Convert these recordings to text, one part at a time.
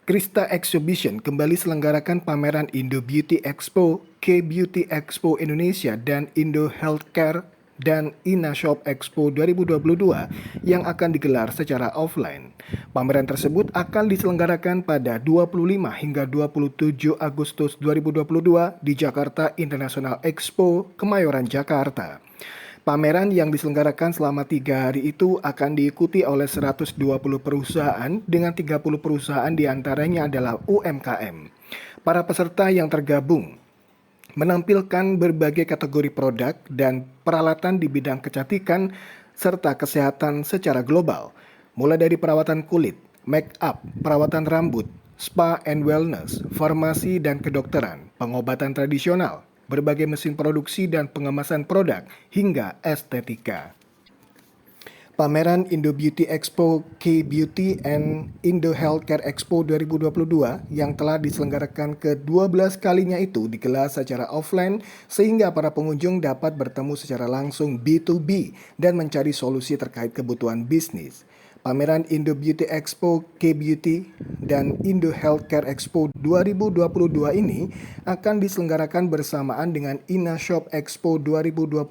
Krista Exhibition kembali selenggarakan pameran Indo Beauty Expo, K-Beauty Expo Indonesia, dan Indo Healthcare dan InaShop Expo 2022 yang akan digelar secara offline. Pameran tersebut akan diselenggarakan pada 25 hingga 27 Agustus 2022 di Jakarta International Expo, Kemayoran, Jakarta. Pameran yang diselenggarakan selama 3 hari itu akan diikuti oleh 120 perusahaan dengan 30 perusahaan diantaranya adalah UMKM. Para peserta yang tergabung menampilkan berbagai kategori produk dan peralatan di bidang kecantikan serta kesehatan secara global, mulai dari perawatan kulit, make up, perawatan rambut, spa and wellness, farmasi dan kedokteran, pengobatan tradisional, berbagai mesin produksi dan pengemasan produk, hingga estetika. Pameran Indo Beauty Expo, K-Beauty and Indo Healthcare Expo 2022 yang telah diselenggarakan ke-12 kalinya itu digelar secara offline sehingga para pengunjung dapat bertemu secara langsung B2B dan mencari solusi terkait kebutuhan bisnis. Pameran Indo Beauty Expo, K-Beauty, dan Indo Healthcare Expo 2022 ini akan diselenggarakan bersamaan dengan InaShop Expo 2022,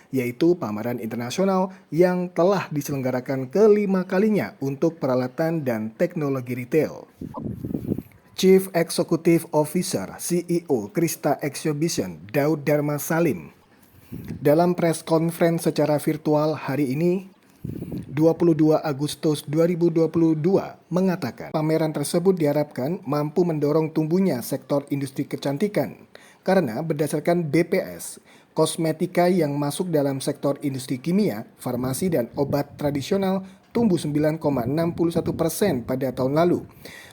yaitu pameran internasional yang telah diselenggarakan ke-5 kalinya untuk peralatan dan teknologi retail. Chief Executive Officer CEO Krista Exhibition, Daud Dharma Salim, dalam press conference secara virtual hari ini, 22 Agustus 2022 mengatakan pameran tersebut diharapkan mampu mendorong tumbuhnya sektor industri kecantikan karena berdasarkan BPS, kosmetika yang masuk dalam sektor industri kimia, farmasi dan obat tradisional tumbuh 9,61% pada tahun lalu.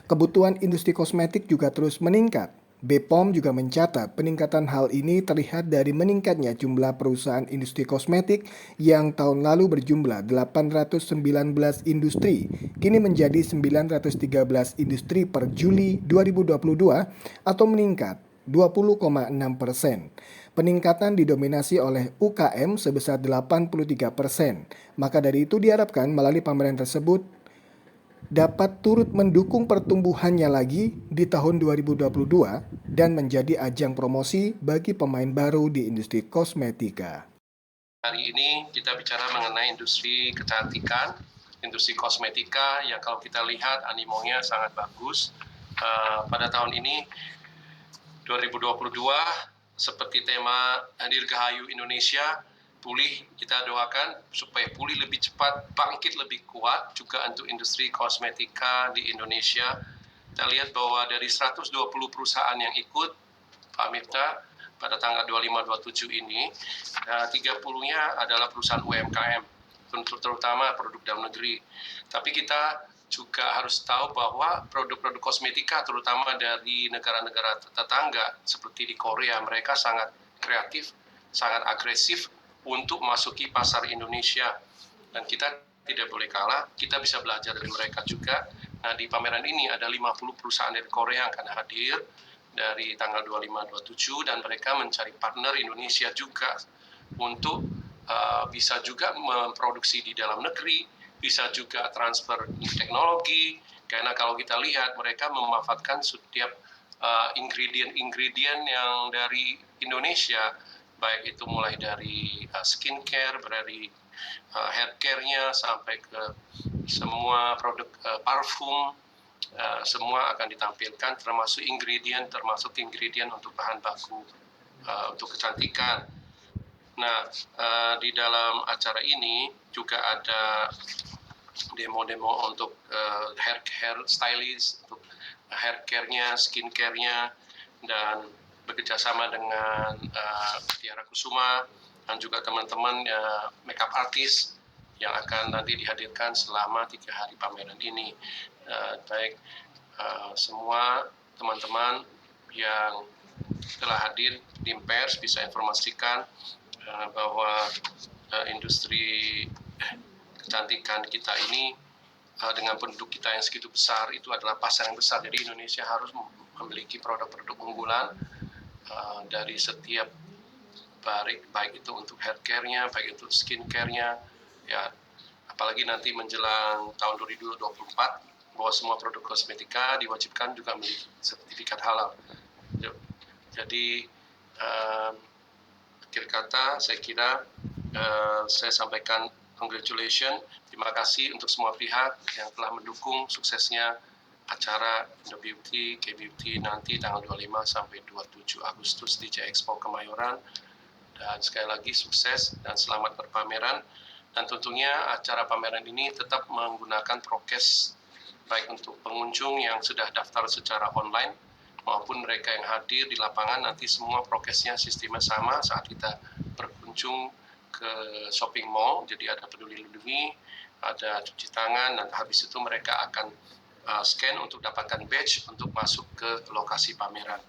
Kebutuhan industri kosmetik juga terus meningkat. BPOM juga mencatat peningkatan hal ini terlihat dari meningkatnya jumlah perusahaan industri kosmetik yang tahun lalu berjumlah 819 industri, kini menjadi 913 industri per Juli 2022 atau meningkat 20,6%. Peningkatan didominasi oleh UKM sebesar 83%. Maka dari itu diharapkan melalui pameran tersebut dapat turut mendukung pertumbuhannya lagi di tahun 2022 dan menjadi ajang promosi bagi pemain baru di industri kosmetika. Hari ini kita bicara mengenai industri kecantikan, industri kosmetika yang kalau kita lihat animonya sangat bagus. Pada tahun ini 2022 seperti tema Dirgahayu Indonesia, pulih, kita doakan supaya pulih lebih cepat, bangkit lebih kuat juga untuk industri kosmetika di Indonesia. Kita lihat bahwa dari 120 perusahaan yang ikut, Pak Miftah, pada tanggal 25-27 ini, 30-nya adalah perusahaan UMKM, terutama produk dalam negeri. Tapi kita juga harus tahu bahwa produk-produk kosmetika, terutama dari negara-negara tetangga, seperti di Korea, mereka sangat kreatif, sangat agresif untuk masuki pasar Indonesia. Dan kita tidak boleh kalah, kita bisa belajar dari mereka juga. Nah, di pameran ini ada 50 perusahaan dari Korea yang akan hadir dari tanggal 25-27 dan mereka mencari partner Indonesia juga untuk bisa juga memproduksi di dalam negeri, bisa juga transfer teknologi, karena kalau kita lihat mereka memanfaatkan setiap ingredient yang dari Indonesia, baik itu mulai dari skincare, dari hair care-nya sampai ke semua produk parfum, semua akan ditampilkan termasuk ingredient untuk bahan baku untuk kecantikan. Nah, di dalam acara ini juga ada demo-demo untuk hair stylist, untuk hair care-nya, skin care-nya, dan bekerjasama dengan Tiara Kusuma dan juga teman-teman makeup artist yang akan nanti dihadirkan selama 3 hari pameran ini. Baik semua teman-teman yang telah hadir di pers bisa informasikan bahwa industri kecantikan kita ini dengan penduduk kita yang segitu besar itu adalah pasar yang besar. Jadi Indonesia harus memiliki produk-produk unggulan dari setiap baik itu untuk hair care-nya, baik itu skin care-nya, ya apalagi nanti menjelang tahun 2024 bahwa semua produk kosmetika diwajibkan juga memiliki sertifikat halal. Jadi akhir kata saya kira saya sampaikan congratulations, terima kasih untuk semua pihak yang telah mendukung suksesnya acara Indo Beauty, K-Beauty nanti tanggal 25 sampai 27 Agustus di J-Expo Kemayoran. Dan sekali lagi sukses dan selamat berpameran. Dan tentunya acara pameran ini tetap menggunakan prokes baik untuk pengunjung yang sudah daftar secara online maupun mereka yang hadir di lapangan. Nanti semua prokesnya sistemnya sama saat kita berkunjung ke shopping mall. Jadi ada peduli lindungi, ada cuci tangan, dan habis itu mereka akan scan untuk dapatkan badge untuk masuk ke lokasi pameran.